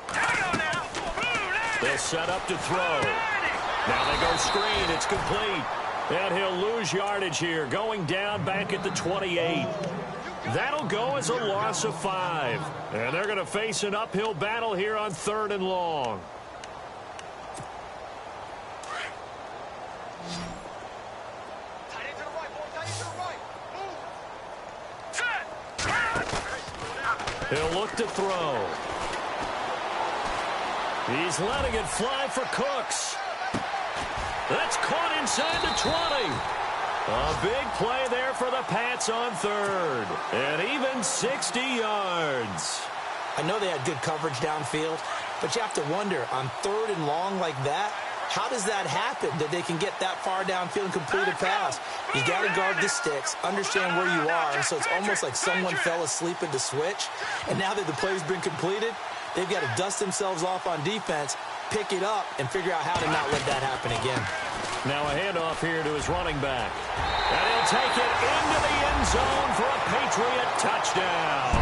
Hang on now. Boom, They'll set up to throw. Now they go screen. It's complete. And he'll lose yardage here. Going down back at the 28. That'll go as a loss of 5. And they're going to face an uphill battle here on 3rd and long. He'll look to throw. He's letting it fly for Cooks. That's caught inside the 20. A big play there for the Pats on 3rd. And even 60 yards. I know they had good coverage downfield, but you have to wonder, on 3rd and long like that, how does that happen that they can get that far downfield and complete a pass? You got to guard the sticks, understand where you are, and so it's almost like someone fell asleep in the switch, and now that the play's been completed, they've got to dust themselves off on defense, pick it up, and figure out how to not let that happen again. Now a handoff here to his running back. And he'll take it into the end zone for a Patriot touchdown.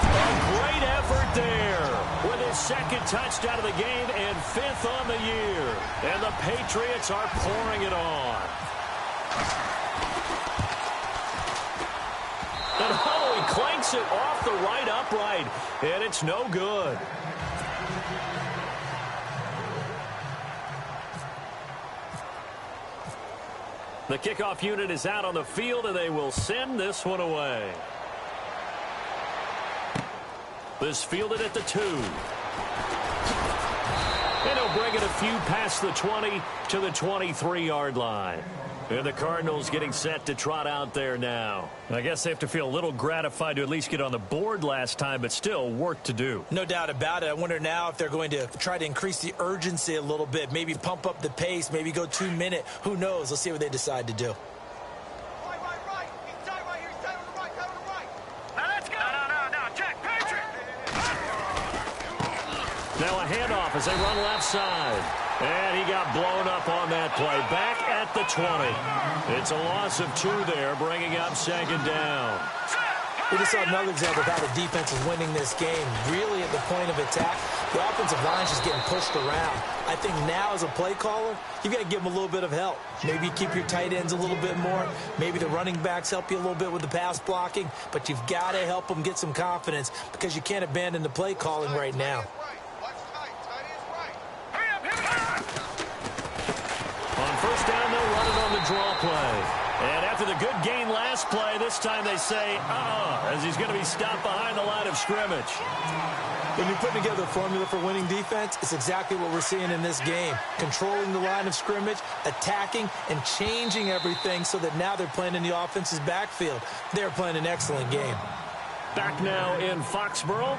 A great effort there with his 2nd touchdown of the game and 5th on the year. And the Patriots are pouring it on. And oh, he clanks it off the right upright, and it's no good. The kickoff unit is out on the field, and they will send this one away. This fielded at the 2. And he'll bring it a few past the 20 to the 23-yard line. And the Cardinals getting set to trot out there now. I guess they have to feel a little gratified to at least get on the board last time, but still work to do. No doubt about it. I wonder now if they're going to try to increase the urgency a little bit, maybe pump up the pace, maybe go 2-minute. Who knows? Let's see what they decide to do. Right. He's tied right here. He's tied on the right. Now let's go. No. Jack Patrick. Now a handoff as they run left side. And he got blown up on that play. Back at the 20. It's a loss of 2 there, bringing up 2nd down. We just saw another example of how the defense is winning this game. Really at the point of attack, the offensive line's just getting pushed around. I think now as a play caller, you've got to give them a little bit of help. Maybe keep your tight ends a little bit more. Maybe the running backs help you a little bit with the pass blocking. But you've got to help them get some confidence because you can't abandon the play calling right now. On first down, they'll run it on the draw play. And after the good gain last play, this time they say, as he's going to be stopped behind the line of scrimmage. When you're putting together a formula for winning defense, it's exactly what we're seeing in this game. Controlling the line of scrimmage, attacking, and changing everything so that now they're playing in the offense's backfield. They're playing an excellent game. Back now in Foxborough.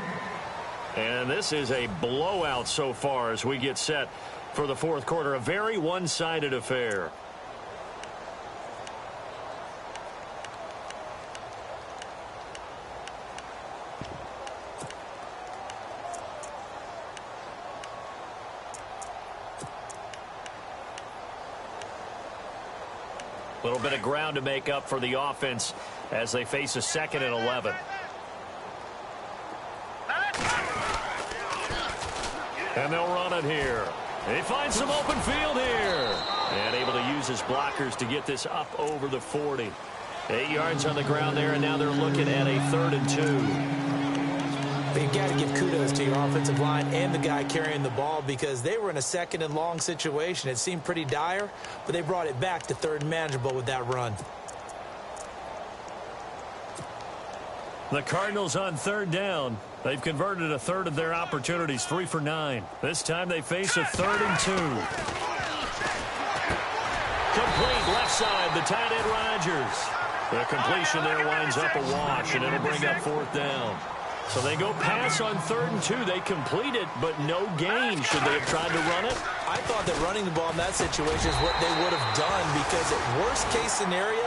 And this is a blowout so far as we get set for the 4th quarter. A very one-sided affair. A little bit of ground to make up for the offense as they face a 2nd and 11. And they'll run it here. He finds some open field here. And able to use his blockers to get this up over the 40. 8 yards on the ground there, and now they're looking at a 3rd and 2. But you've got to give kudos to your offensive line and the guy carrying the ball because they were in a second and long situation. It seemed pretty dire, but they brought it back to third and manageable with that run. The Cardinals on third down. They've converted a third of their opportunities, 3 for 9. This time they face a 3rd and 2. Complete left side, the tight end Rodgers. The completion there winds up a wash, and it'll bring up 4th down. So they go pass on 3rd and 2. They complete it, but no gain. Should they have tried to run it? I thought that running the ball in that situation is what they would have done because at worst case scenario,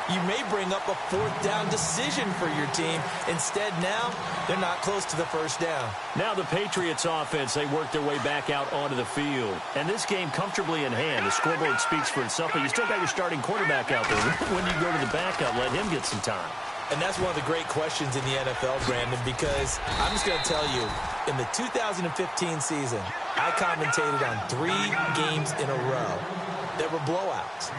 you may bring up a 4th down decision for your team. Instead, now, they're not close to the 1st down. Now the Patriots offense, they work their way back out onto the field. And this game comfortably in hand. The scoreboard speaks for itself, but you still got your starting quarterback out there. When you go to the backup, let him get some time. And that's one of the great questions in the NFL, Brandon, because I'm just going to tell you, in the 2015 season, I commentated on 3 games in a row that were blowouts.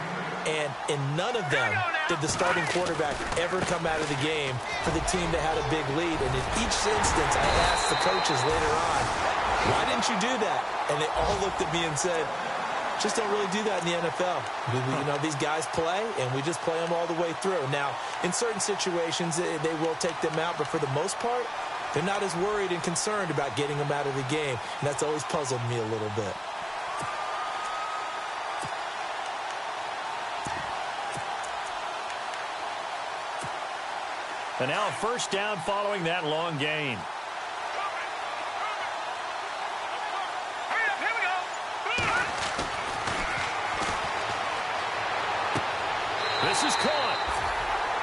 And in none of them did the starting quarterback ever come out of the game for the team that had a big lead. And in each instance, I asked the coaches later on, why didn't you do that? And they all looked at me and said, just don't really do that in the NFL. You know, these guys play, and we just play them all the way through. Now, in certain situations, they will take them out, but for the most part, they're not as worried and concerned about getting them out of the game. And that's always puzzled me a little bit. And now a 1st down following that long gain. This is caught.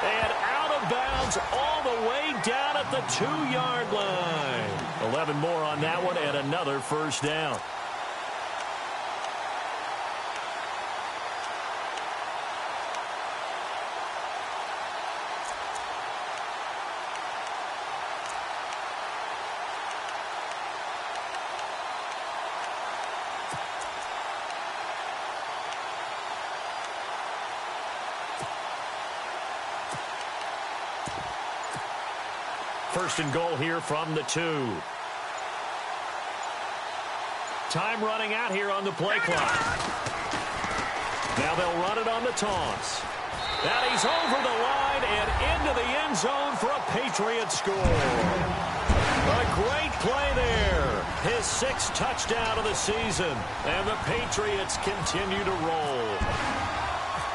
And out of bounds all the way down at the 2-yard line. 11 more on that one and another 1st down. First and goal here from the 2. Time running out here on the play clock. Now they'll run it on the toss. That he's over the line and into the end zone for a Patriot score. A great play there. His 6th touchdown of the season. And the Patriots continue to roll.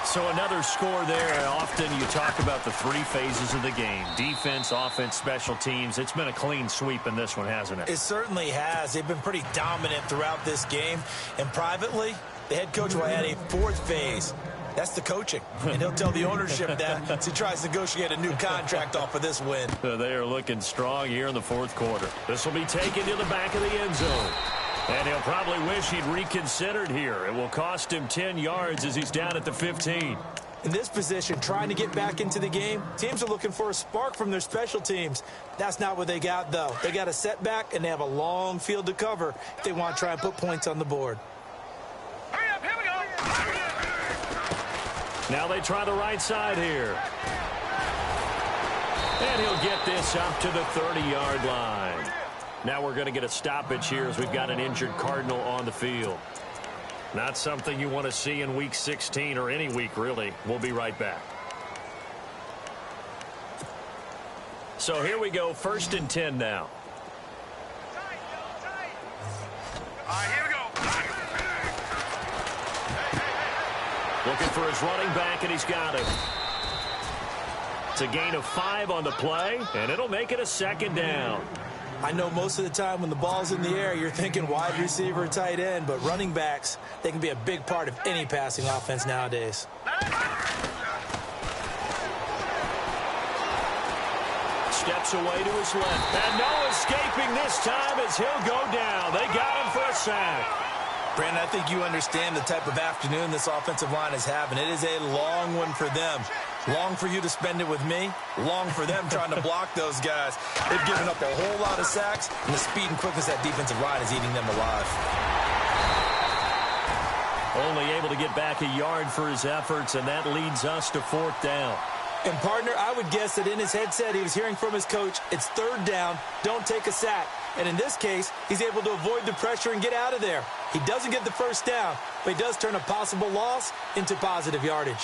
So another score there. Often you talk about the 3 phases of the game. Defense, offense, special teams. It's been a clean sweep in this one, hasn't it? It certainly has. They've been pretty dominant throughout this game. And privately, the head coach will add a 4th phase. That's the coaching. And he'll tell the ownership that as he tries to negotiate a new contract off of this win. They are looking strong here in the 4th quarter. This will be taken to the back of the end zone. And he'll probably wish he'd reconsidered here. It will cost him 10 yards as he's down at the 15. In this position, trying to get back into the game, teams are looking for a spark from their special teams. That's not what they got, though. They got a setback, and they have a long field to cover if they want to try and put points on the board. Hurry up, here we go. Now they try the right side here. And he'll get this up to the 30-yard line. Now we're going to get a stoppage here as we've got an injured Cardinal on the field. Not something you want to see in Week 16 or any week, really. We'll be right back. So here we go, 1st and 10 now. All right, here we go. Looking for his running back, and he's got him. It's a gain of 5 on the play, and it'll make it a 2nd down. I know most of the time when the ball's in the air, you're thinking wide receiver, tight end, but running backs, they can be a big part of any passing offense nowadays. Steps away to his left. And no escaping this time as he'll go down. They got him for a sack. Brandon, I think you understand the type of afternoon this offensive line is having. It is a long one for them. Long for you to spend it with me. Long for them trying to block those guys. They've given up a whole lot of sacks, and the speed and quickness that defensive line is eating them alive. Only able to get back a yard for his efforts, and that leads us to 4th down. And, partner, I would guess that in his headset he was hearing from his coach, it's third down, don't take a sack. And in this case, he's able to avoid the pressure and get out of there. He doesn't get the first down, but he does turn a possible loss into positive yardage.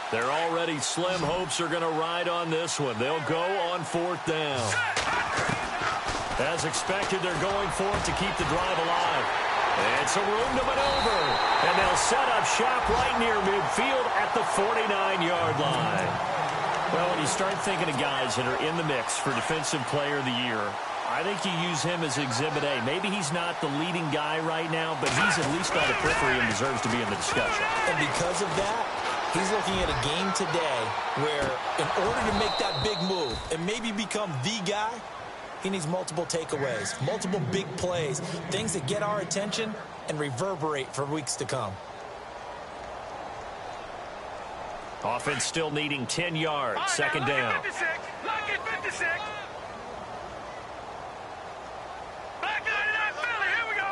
Their already slim hopes are going to ride on this one. They'll go on fourth down. As expected, they're going for it to keep the drive alive. And some room to maneuver. And they'll set up shop right near midfield at the 49-yard line. Well, when you start thinking of guys that are in the mix for Defensive Player of the Year, I think you use him as Exhibit A. Maybe he's not the leading guy right now, but he's at least on the periphery and deserves to be in the discussion. And because of that, he's looking at a game today where in order to make that big move and maybe become the guy, he needs multiple takeaways, multiple big plays, things that get our attention and reverberate for weeks to come. Offense still needing 10 yards, second down. Lock it 56. Back 99 Philly, here we go.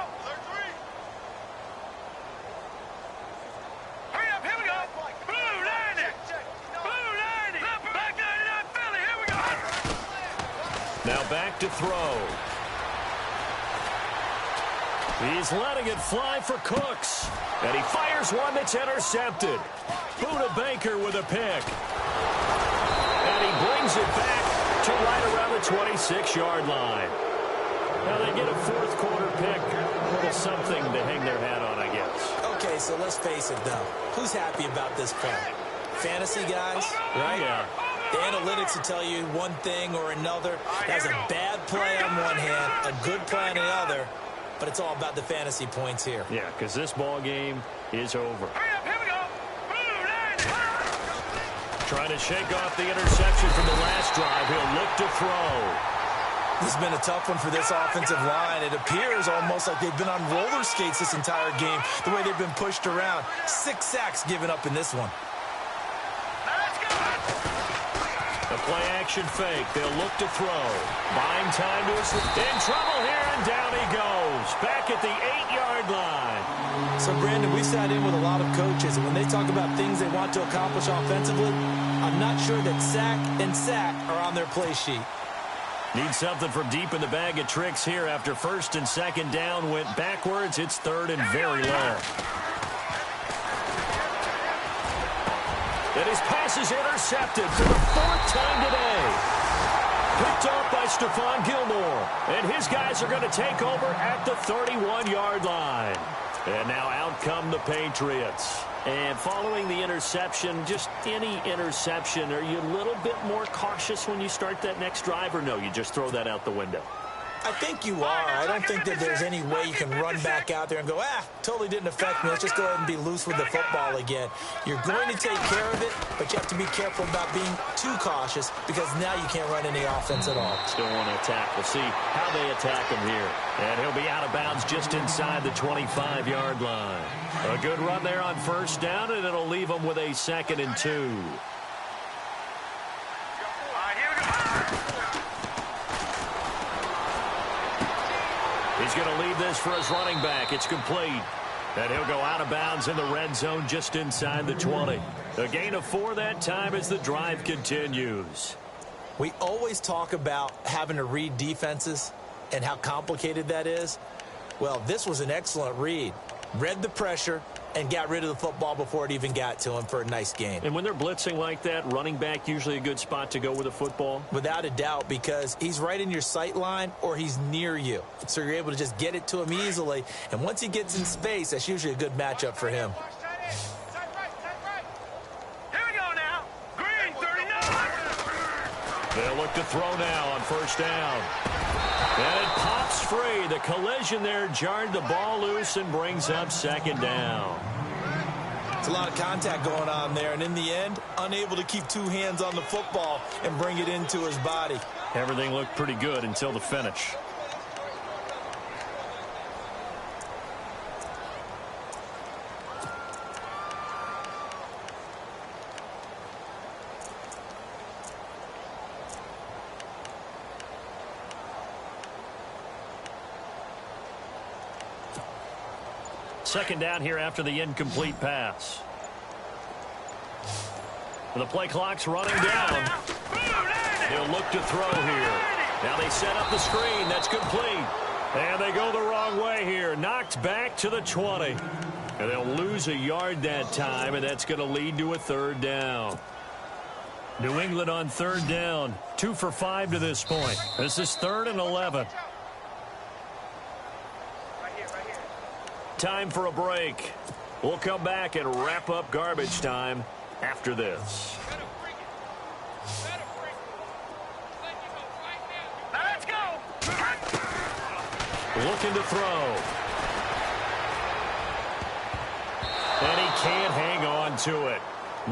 Hurry up, here we go. Blue 90. Blue 90. Back 99 Philly, here we go. Now back to throw. He's letting it fly for Cooks. And he fires one that's intercepted. Buda Baker with a pick. And he brings it back to right around the 26-yard line. Now they get a fourth quarter pick. A little something to hang their hat on, I guess. Okay, so let's face it, though. Who's happy about this play? Fantasy guys, right? Yeah. The analytics will tell you one thing or another. That's a bad play on one hand, a good play on the other, but it's all about the fantasy points here. Yeah, because this ball game is over. Hurry up, here we go. Blue 90. Trying to shake off the interception from the last drive. He'll look to throw. This has been a tough one for this offensive line. It appears almost like they've been on roller skates this entire game, the way they've been pushed around. 6 sacks given up in this one. A play-action fake. They'll look to throw. Buying time to his... In trouble here, and down he goes. Back at the 8-yard line. So, Brandon, we've sat in with a lot of coaches, and when they talk about things they want to accomplish offensively, I'm not sure that sack and sack are on their play sheet. Need something from deep in the bag of tricks here after first and second down went backwards. It's third and very long. And his pass is intercepted for the 4th time today. Picked off by Stephon Gilmore. And his guys are going to take over at the 31-yard line. And now out come the Patriots. And following the interception, just any interception, are you a little bit more cautious when you start that next drive, or no, you just throw that out the window? I think you are. I don't think that there's any way you can run back out there and go, totally didn't affect me. Let's just go ahead and be loose with the football again. You're going to take care of it, but you have to be careful about being too cautious because now you can't run any offense at all. Still want to attack. We'll see how they attack him here. And he'll be out of bounds just inside the 25-yard line. A good run there on first down, and it'll leave him with a 2nd and 2. He's going to leave this for his running back. It's complete. And he'll go out of bounds in the red zone just inside the 20. A gain of 4 that time as the drive continues. We always talk about having to read defenses and how complicated that is. Well, this was an excellent read. Read the pressure and got rid of the football before it even got to him for a nice gain. And when they're blitzing like that, running back usually a good spot to go with the football? Without a doubt, because he's right in your sight line or he's near you. So you're able to just get it to him easily. And once he gets in space, that's usually a good matchup for him. Here we go now. Green 39. They'll look to throw now on first down. And it pops free. The collision there jarred the ball loose and brings up 2nd down. It's a lot of contact going on there, and in the end, unable to keep 2 hands on the football and bring it into his body. Everything looked pretty good until the finish. second down here after the incomplete pass. The play clock's running down. They'll look to throw here. Now they set up the screen. That's complete. And they go the wrong way here. Knocked back to the 20. And they'll lose a yard that time, and that's going to lead to a third down. New England on third down. 2 for 5 to this point. This is 3rd and 11. Time for a break. We'll come back and wrap up garbage time after this. Let's go. Looking to throw. And he can't hang on to it.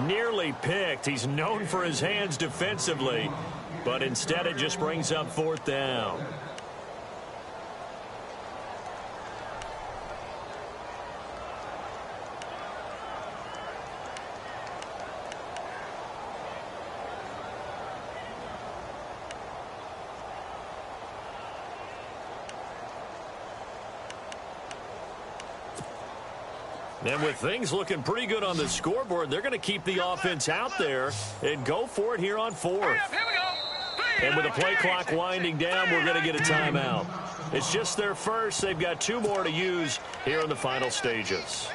Nearly picked. He's known for his hands defensively, but instead it just brings up 4th down. And with things looking pretty good on the scoreboard, they're going to keep the offense out there and go for it here on 4th. And with the play clock winding down, we're going to get a timeout. It's just their first. They've got 2 more to use here in the final stages.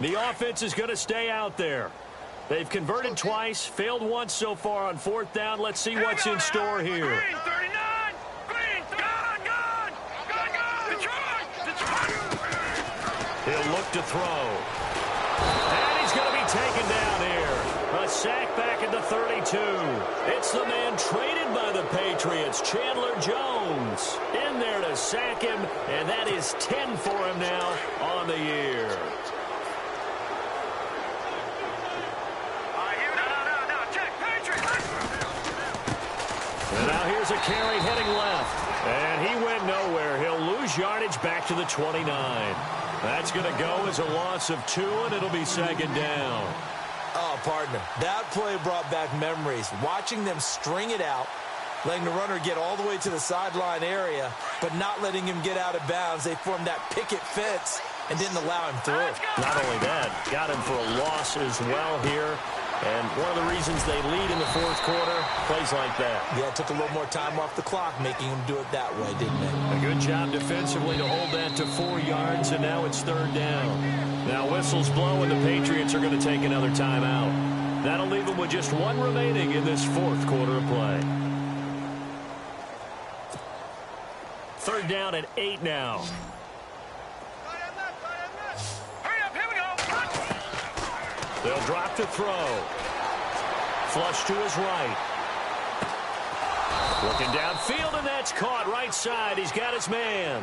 The offense is going to stay out there. They've converted twice, failed once so far on 4th down. Let's see what's in store here. Green, 39. Green, gone. He'll look to throw. And he's going to be taken down here. A sack back at the 32. It's the man traded by the Patriots, Chandler Jones, in there to sack him, and that is 10 for him now on the year. And now here's a carry heading left. And he went nowhere. He'll lose yardage back to the 29. That's going to go as a loss of 2, and it'll be 2nd down. Oh, partner, that play brought back memories. Watching them string it out, letting the runner get all the way to the sideline area, but not letting him get out of bounds. They formed that picket fence and didn't allow him through. Not only that, got him for a loss as well here. And one of the reasons they lead in the 4th quarter, plays like that. Yeah, it took a little more time off the clock, making him do it that way, didn't it? A good job defensively to hold that to 4 yards, and now it's 3rd down. Now whistles blow, and the Patriots are going to take another timeout. That'll leave them with just 1 remaining in this 4th quarter of play. 3rd down at 8 now. They'll drop to throw. Flush to his right. Looking downfield, and that's caught right side. He's got his man.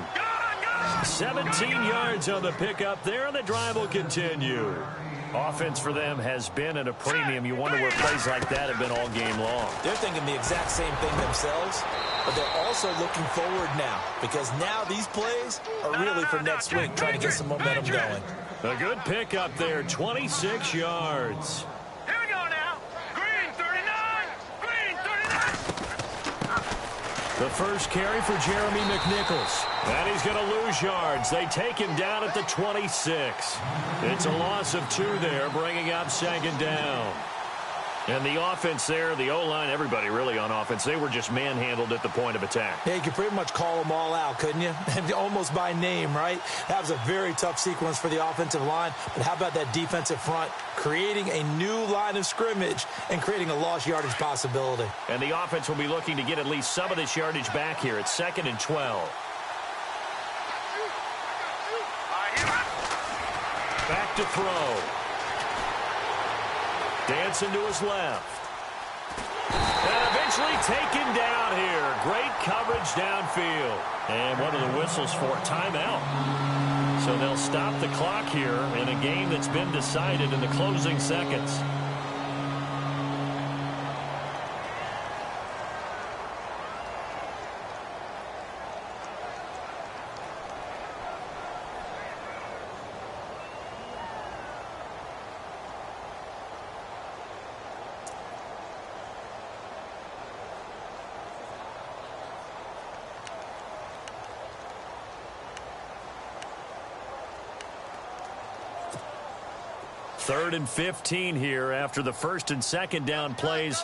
17 yards on the pickup there, and the drive will continue. Offense for them has been at a premium. You wonder where plays like that have been all game long. They're thinking the exact same thing themselves, but they're also looking forward now, because now these plays are really for next week, trying to get some momentum going. A good pickup there, 26 yards. Here we go now. Green, 39. Green, 39. The first carry for Jeremy McNichols. And he's going to lose yards. They take him down at the 26. It's a loss of 2 there, bringing up 2nd down. And the offense there, the O-line, everybody really on offense, they were just manhandled at the point of attack. Yeah, you could pretty much call them all out, couldn't you? Almost by name, right? That was a very tough sequence for the offensive line. But how about that defensive front creating a new line of scrimmage and creating a lost yardage possibility? And the offense will be looking to get at least some of this yardage back here. It's 2nd and 12. Back to throw. Dancing to his left. And eventually taken down here. Great coverage downfield. And what are the whistles for? Timeout. So they'll stop the clock here in a game that's been decided in the closing seconds. 3rd and 15 here after the first and second down plays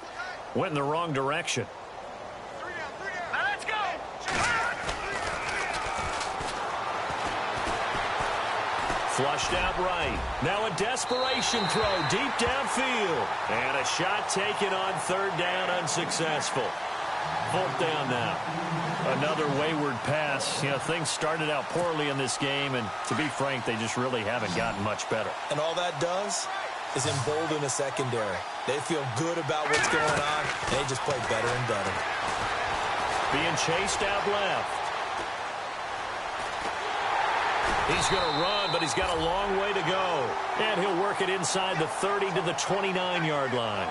went in the wrong direction. Let's go. Flushed out right. Now a desperation throw deep downfield. And a shot taken on 3rd down, unsuccessful. 4th down now. Another wayward pass. You know, things started out poorly in this game, and to be frank, they just really haven't gotten much better. And all that does is embolden the secondary. They feel good about what's going on. They just play better and better. Being chased out left. He's going to run, but he's got a long way to go. And he'll work it inside the 30 to the 29-yard line.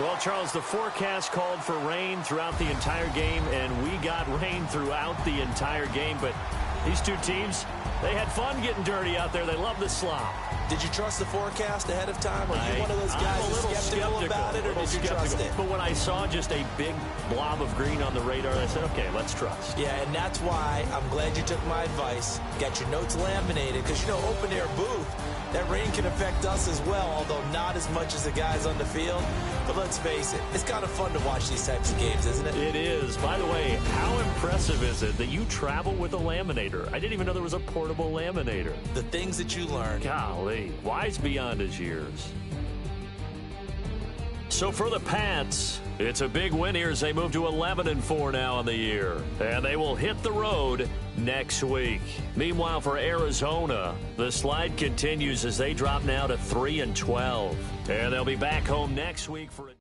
Well, Charles, the forecast called for rain throughout the entire game, and we got rain throughout the entire game. But these two teams, they had fun getting dirty out there. They love the slop. Did you trust the forecast ahead of time? Are you one of those guys I'm a little skeptical about it, or did you trust it? But when I saw just a big blob of green on the radar, I said, okay, let's trust. Yeah, and that's why I'm glad you took my advice. Got your notes laminated, because, you know, open-air booth, that rain can affect us as well, although not as much as the guys on the field. But let's face it, it's kind of fun to watch these types of games, isn't it? It is. By the way, how impressive is it that you travel with a laminator? I didn't even know there was a portable laminator. The things that you learn. Golly, wise beyond his years. So for the Pats, it's a big win here as they move to 11-4 now on the year. And they will hit the road next week. Meanwhile, for Arizona, the slide continues as they drop now to 3-12. And they'll be back home next week for a